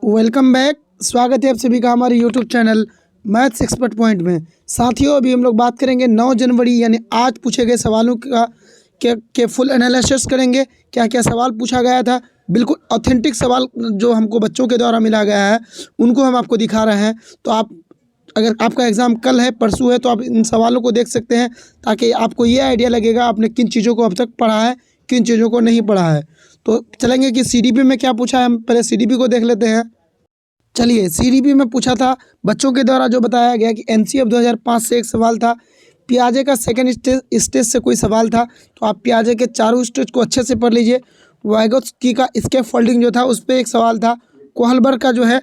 Welcome back. स्वागत है आप सभी का हमारे YouTube channel maths expert point में। साथियों, अभी हम लोग बात करेंगे 9 जनवरी यानी आज पूछे गए सवालों का के फुल एनालिसिस करेंगे। क्या क्या सवाल पूछा गया था, बिल्कुल ऑथेंटिक सवाल जो हमको बच्चों के द्वारा मिला गया है उनको हम आपको दिखा रहे हैं। तो आप अगर आपका एग्ज़ाम कल है परसों है तो आप इन सवालों को देख सकते हैं, ताकि आपको ये आइडिया लगेगा आपने किन चीज़ों को अब तक पढ़ा है, किन चीज़ों को नहीं पढ़ा है। तो चलेंगे कि सीडीपी में क्या पूछा है, हम पहले सीडीपी को देख लेते हैं। चलिए, सीडीपी में पूछा था बच्चों के द्वारा जो बताया गया कि एनसीएफ 2005 से एक सवाल था। पियाजे का सेकंड स्टेज से कोई सवाल था, तो आप पियाजे के चारों स्टेज को अच्छे से पढ़ लीजिए। वाइगोत्स्की का स्केप फोल्डिंग जो था उस पर एक सवाल था। कोहलबर्ग का जो है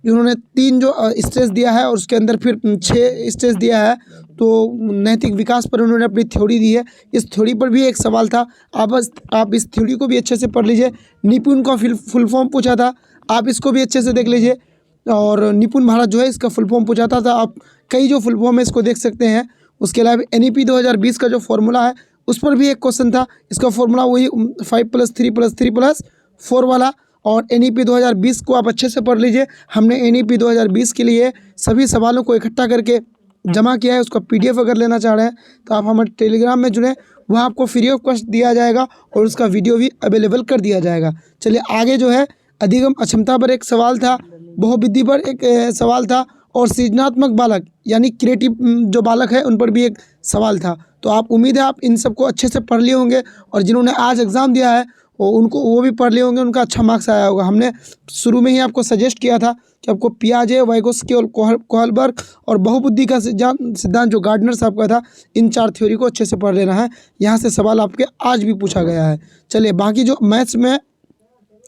उन्होंने 3 जो स्टेज दिया है और उसके अंदर फिर 6 स्टेज दिया है, तो नैतिक विकास पर उन्होंने अपनी थ्योरी दी है। इस थ्योरी पर भी एक सवाल था। आप इस थ्योरी को भी अच्छे से पढ़ लीजिए। निपुण का फुल फॉर्म पूछा था, आप इसको भी अच्छे से देख लीजिए। और निपुण भारत जो है इसका फुल फॉर्म पूछा था, आप कई जो फुल फॉर्म है इसको देख सकते हैं। उसके अलावा एनईपी 2020 का जो फॉर्मूला है उस पर भी एक क्वेश्चन था। इसका फॉर्मूला वही 5+3+3+4 वाला। और एनईपी 2020 को आप अच्छे से पढ़ लीजिए। हमने एनईपी 2020 के लिए सभी सवालों को इकट्ठा करके जमा किया है। उसका पीडीएफ अगर लेना चाह रहे हैं तो आप हमारे टेलीग्राम में जुड़ें, वहाँ आपको फ्री ऑफ कॉस्ट दिया जाएगा और उसका वीडियो भी अवेलेबल कर दिया जाएगा। चलिए आगे जो है अधिगम अक्षमता पर एक सवाल था, बहुविधि पर एक सवाल था, और सृजनात्मक बालक यानी क्रिएटिव जो बालक है उन पर भी एक सवाल था। तो आप उम्मीद है आप इन सबको अच्छे से पढ़ लिए होंगे, और जिन्होंने आज एग्ज़ाम दिया है वो भी पढ़ लिए होंगे, उनका अच्छा मार्क्स आया होगा। हमने शुरू में ही आपको सजेस्ट किया था कि आपको पियाजे, वाइगोत्स्की और कोहलबर्ग और बहुबुद्धि का सिद्धांत जो गार्डनर साहब का था, इन 4 थ्योरी को अच्छे से पढ़ लेना है। यहाँ से सवाल आपके आज भी पूछा गया है। चलिए बाकी जो मैथ्स में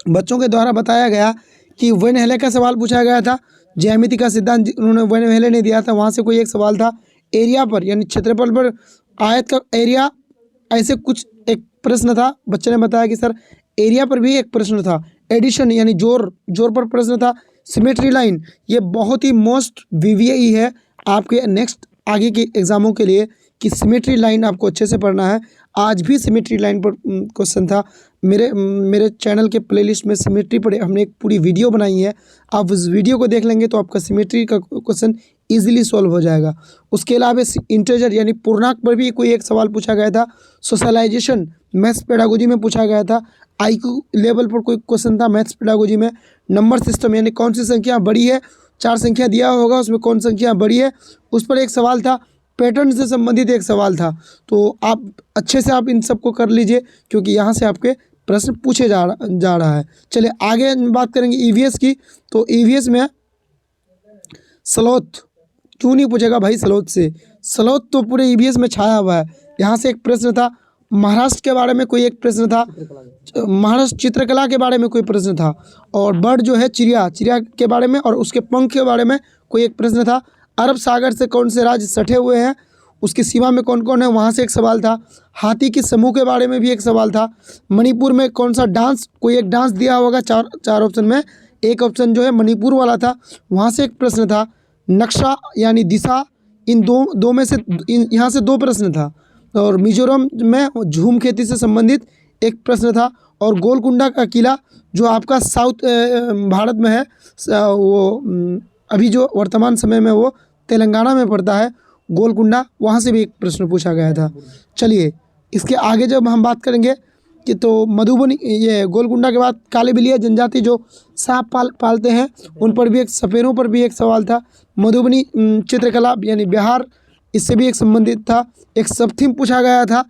बच्चों के द्वारा बताया गया कि वेन हेले का सवाल पूछा गया था। ज्यामिति का सिद्धांत उन्होंने वेन हेले ने दिया था, वहाँ से कोई एक सवाल था। एरिया पर यानी क्षेत्रफल पर आयत का एरिया, ऐसे कुछ एक प्रश्न था। बच्चे ने बताया कि सर एरिया पर भी एक प्रश्न था। एडिशन यानी जोर पर प्रश्न था। सिमेट्री लाइन, ये बहुत ही मोस्ट वीवीआई है आपके नेक्स्ट आगे के एग्ज़ामों के लिए कि सिमेट्री लाइन आपको अच्छे से पढ़ना है। आज भी सिमेट्री लाइन पर क्वेश्चन था। मेरे चैनल के प्लेलिस्ट में सिमेट्री पर हमने एक पूरी वीडियो बनाई है। आप उस वीडियो को देख लेंगे तो आपका सिमेट्री का क्वेश्चन इजीली सॉल्व हो जाएगा। उसके अलावा इंटीजर यानी पूर्णांक पर भी कोई एक सवाल पूछा गया था। सोशलाइजेशन मैथ्स पेडागोजी में पूछा गया था। आईक्यू लेवल पर कोई क्वेश्चन था मैथ्स पेडागोजी में। नंबर सिस्टम यानी कौन सी संख्या बड़ी है, 4 संख्या दिया होगा उसमें कौन संख्या बड़ी है, उस पर एक सवाल था। पैटर्न से संबंधित एक सवाल था। तो आप अच्छे से आप इन सबको कर लीजिए, क्योंकि यहाँ से आपके प्रश्न पूछे जा रहा है। चलिए आगे बात करेंगे ईवीएस की। तो ईवीएस में स्लोथ क्यों नहीं पूछेगा भाई, स्लोथ तो पूरे ईवीएस में छाया हुआ है। यहाँ से एक प्रश्न था। महाराष्ट्र के बारे में कोई एक प्रश्न था। महाराष्ट्र चित्रकला के बारे में कोई प्रश्न था। और बर्ड जो है चिड़िया के बारे में और उसके पंख के बारे में कोई एक प्रश्न था। अरब सागर से कौन से राज्य सटे हुए हैं, उसकी सीमा में कौन कौन है, वहाँ से एक सवाल था। हाथी के समूह के बारे में भी एक सवाल था। मणिपुर में कौन सा डांस, कोई एक डांस दिया होगा चार ऑप्शन में, एक ऑप्शन जो है मणिपुर वाला था, वहाँ से एक प्रश्न था। नक्शा यानी दिशा, इन दो में से यहाँ से 2 प्रश्न था। और मिजोरम में झूम खेती से संबंधित एक प्रश्न था। और गोलकुंडा का किला जो आपका साउथ भारत में है, वो अभी जो वर्तमान समय में वो तेलंगाना में पड़ता है, गोलकुंडा, वहाँ से भी एक प्रश्न पूछा गया था। चलिए इसके आगे जब हम बात करेंगे कि तो मधुबनी, ये गोलकुंडा के बाद काले बिलिया जनजाति जो सांप पालते हैं उन पर भी एक, सपेरों पर भी एक सवाल था। मधुबनी चित्रकला यानी बिहार, इससे भी एक संबंधित था। एक सब थीम पूछा गया था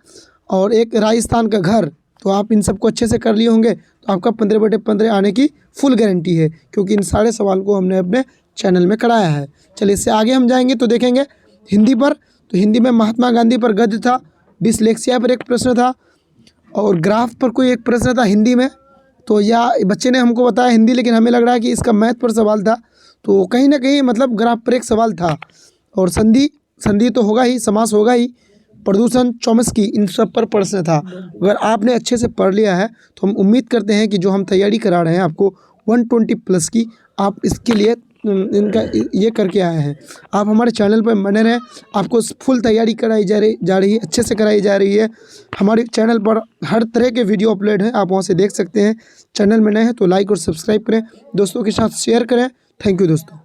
और एक राजस्थान का घर। तो आप इन सबको अच्छे से कर लिए होंगे तो आपका 15/15 आने की फुल गारंटी है, क्योंकि इन सारे सवाल को हमने अपने चैनल में कराया है। चलिए इससे आगे हम जाएंगे तो देखेंगे हिंदी पर। तो हिंदी में महात्मा गांधी पर गद्य था। डिसलेक्सिया पर एक प्रश्न था और ग्राफ पर कोई एक प्रश्न था हिंदी में। तो या बच्चे ने हमको बताया हिंदी, लेकिन हमें लग रहा है कि इसका मैथ पर सवाल था। तो कहीं ना कहीं मतलब ग्राफ पर एक सवाल था। और संधि तो होगा ही, समास होगा ही, प्रदूषण, चौमस्की, इन सब पर प्रश्न था। अगर आपने अच्छे से पढ़ लिया है तो हम उम्मीद करते हैं कि जो हम तैयारी करा रहे हैं आपको 120 प्लस की, आप इसके लिए इनका ये करके आए हैं। आप हमारे चैनल पर बने रहें, आपको फुल तैयारी कराई जा रही है, अच्छे से कराई जा रही है। हमारे चैनल पर हर तरह के वीडियो अपलोड हैं, आप वहाँ से देख सकते हैं। चैनल में नए हैं तो लाइक और सब्सक्राइब करें, दोस्तों के साथ शेयर करें। थैंक यू दोस्तों।